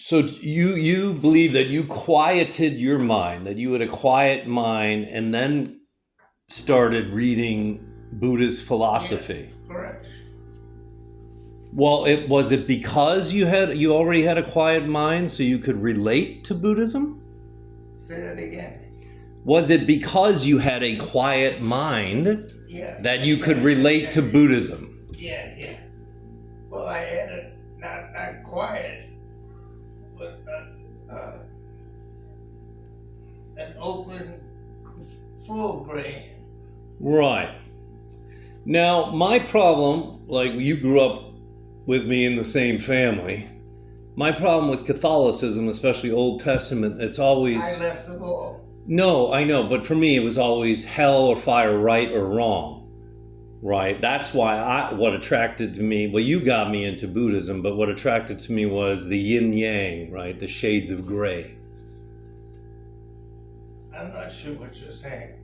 So you believe that you quieted your mind, that you had a quiet mind, and then started reading Buddhist philosophy. Yeah, correct. Well, it because you already had a quiet mind, so you could relate to Buddhism? Say that again. Was it because you had a quiet mind that you could relate to Buddhism? Yeah. Well, I had it not quiet, but an open, full brain. Right. Now, my problem, like you grew up with me in the same family, my problem with Catholicism, especially Old Testament, it's always... I left them all. No, I know, but for me it was always hell or fire, right or wrong. Right? That's why what attracted to me, well, you got me into Buddhism, but what attracted to me was the yin yang, right? The shades of gray. I'm not sure what you're saying.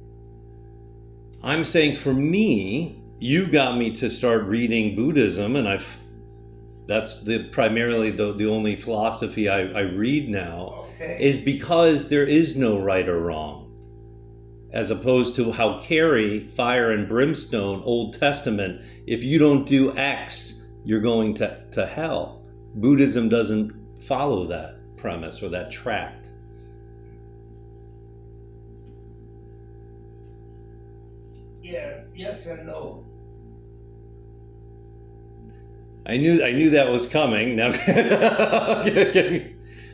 I'm saying for me, you got me to start reading Buddhism, and that's primarily the only philosophy I read now, is because there is no right or wrong. As opposed to how Carrie, fire and brimstone, Old Testament, if you don't do X, you're going to hell. Buddhism doesn't follow that premise or that tract. Yeah, yes and no. I knew that was coming. Now,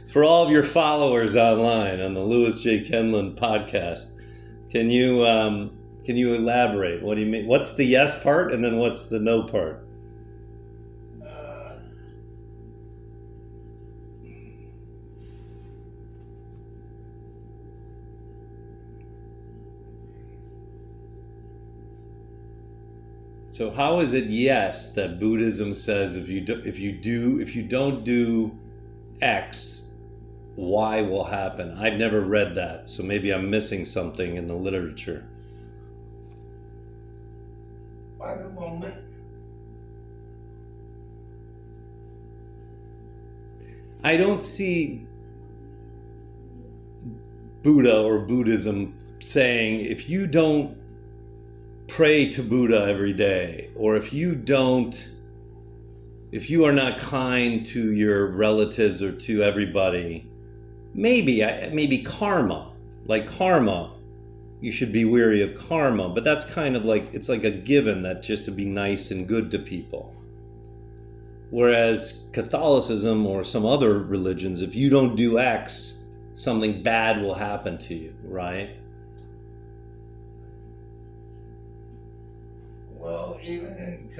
for all of your followers online on the Louis J. Kenlon podcast, can you elaborate? What do you mean? What's the yes part, and then what's the no part? So how is it yes that Buddhism says if you don't do X, Y will happen? I've never read that, so maybe I'm missing something in the literature. By the moment. I don't see Buddha or Buddhism saying if you don't pray to Buddha every day, or if you are not kind to your relatives or to everybody, maybe karma, you should be wary of karma, but that's kind of like, it's like a given that just to be nice and good to people. Whereas Catholicism or some other religions, if you don't do X, something bad will happen to you, right? Well, even in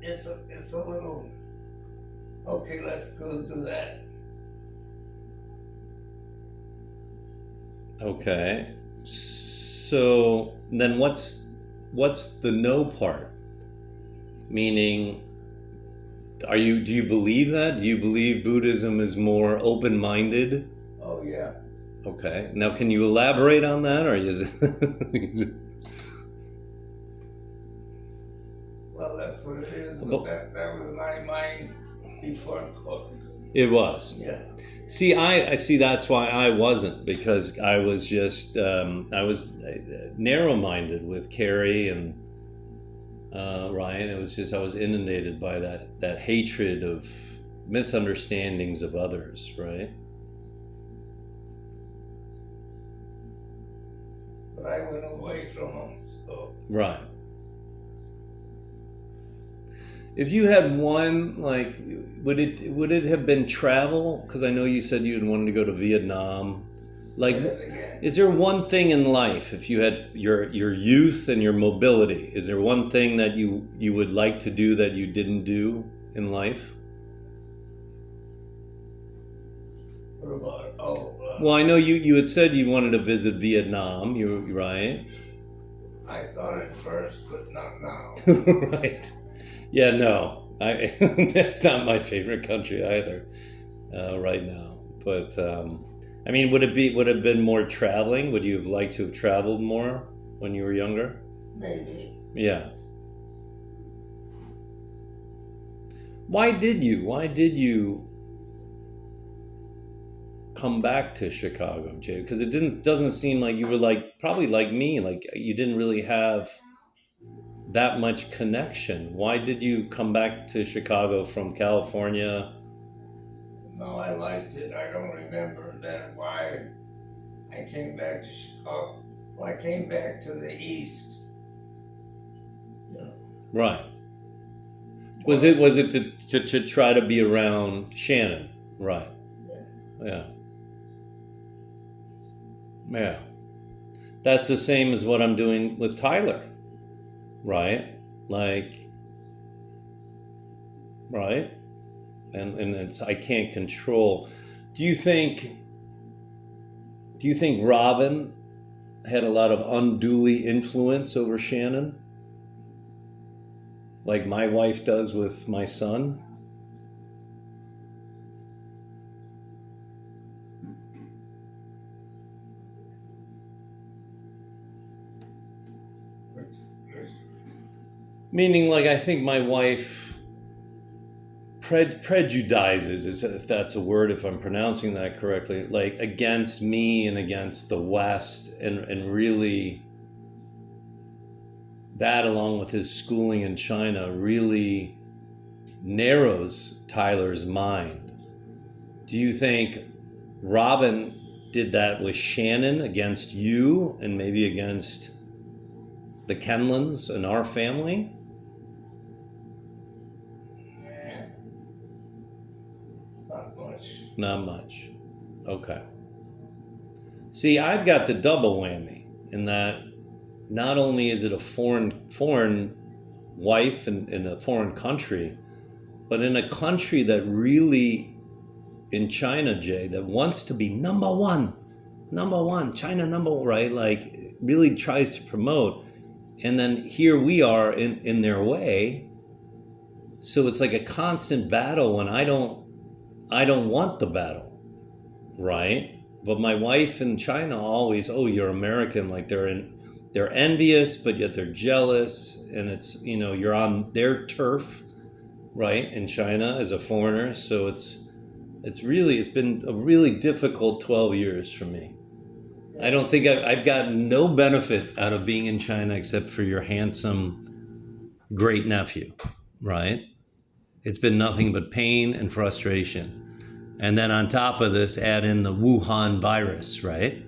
it's a little, okay, let's go do that. Okay, so then what's the no part? Meaning, do you believe that? Do you believe Buddhism is more open-minded? Oh yeah. Okay, now can you elaborate on that, or is it? Well, that's what it is, but that was my mind before Cook. It was. Yeah. See, I see. That's why I wasn't, because I was just I was narrow-minded with Carrie and Ryan. It was just I was inundated by that hatred of misunderstandings of others, right? But I went away from them, so. Right. If you had one, like, would it have been travel? Because I know you said you wanted to go to Vietnam. Like, is there one thing in life, if you had your youth and your mobility, is there one thing that you would like to do that you didn't do in life? What about it? Well, I know you had said you wanted to visit Vietnam. Right? I thought at first, but not now. Right. Yeah, no, that's not my favorite country either, right now. But I mean, would it have been more traveling? Would you have liked to have traveled more when you were younger? Maybe. Yeah. Why did you come back to Chicago, Jay? Because it doesn't seem like you were like probably like me, like you didn't really have that much connection. Why did you come back to Chicago from California? No, I liked it. I don't remember that why I came back to Chicago. Well, I came back to the East. Yeah. Right. Was it to try to be around Shannon? Right. Yeah. Yeah. That's the same as what I'm doing with Tyler. Right? Like, right? And it's I can't control. Do you think Robin had a lot of unduly influence over Shannon? Like my wife does with my son? Meaning, like, I think my wife prejudizes, if that's a word, if I'm pronouncing that correctly, like against me and against the West, and really that, along with his schooling in China, really narrows Tyler's mind. Do you think Robin did that with Shannon against you and maybe against the Kenlans and our family? Yeah. Not much. Not much. Okay. See, I've got the double whammy in that not only is it a foreign wife in a foreign country, but in a country that really, in China, Jay, that wants to be number one, China number one, right? Like, really tries to promote. And then here we are in their way. So it's like a constant battle when I don't want the battle, right? But my wife in China always, oh, you're American, like they're envious, but yet they're jealous, and it's, you're on their turf, right, in China as a foreigner. So it's been a really difficult 12 years for me. I don't think I've gotten no benefit out of being in China except for your handsome great nephew, right? It's been nothing but pain and frustration. And then on top of this, add in the Wuhan virus, right?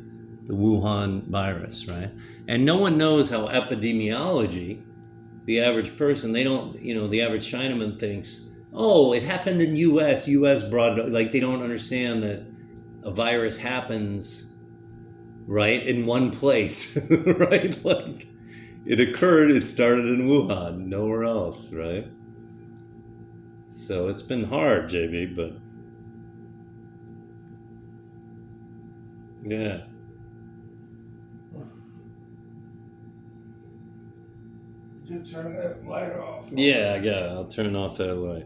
The Wuhan virus, right? And no one knows how epidemiology, the average person, they don't, the average Chinaman thinks, oh, it happened in US brought it, like they don't understand that a virus happens, right, in one place, right? Like it started in Wuhan, nowhere else, right? So it's been hard, JB, but yeah. Did you turn that light off? Yeah, I got it. I'll turn off that light.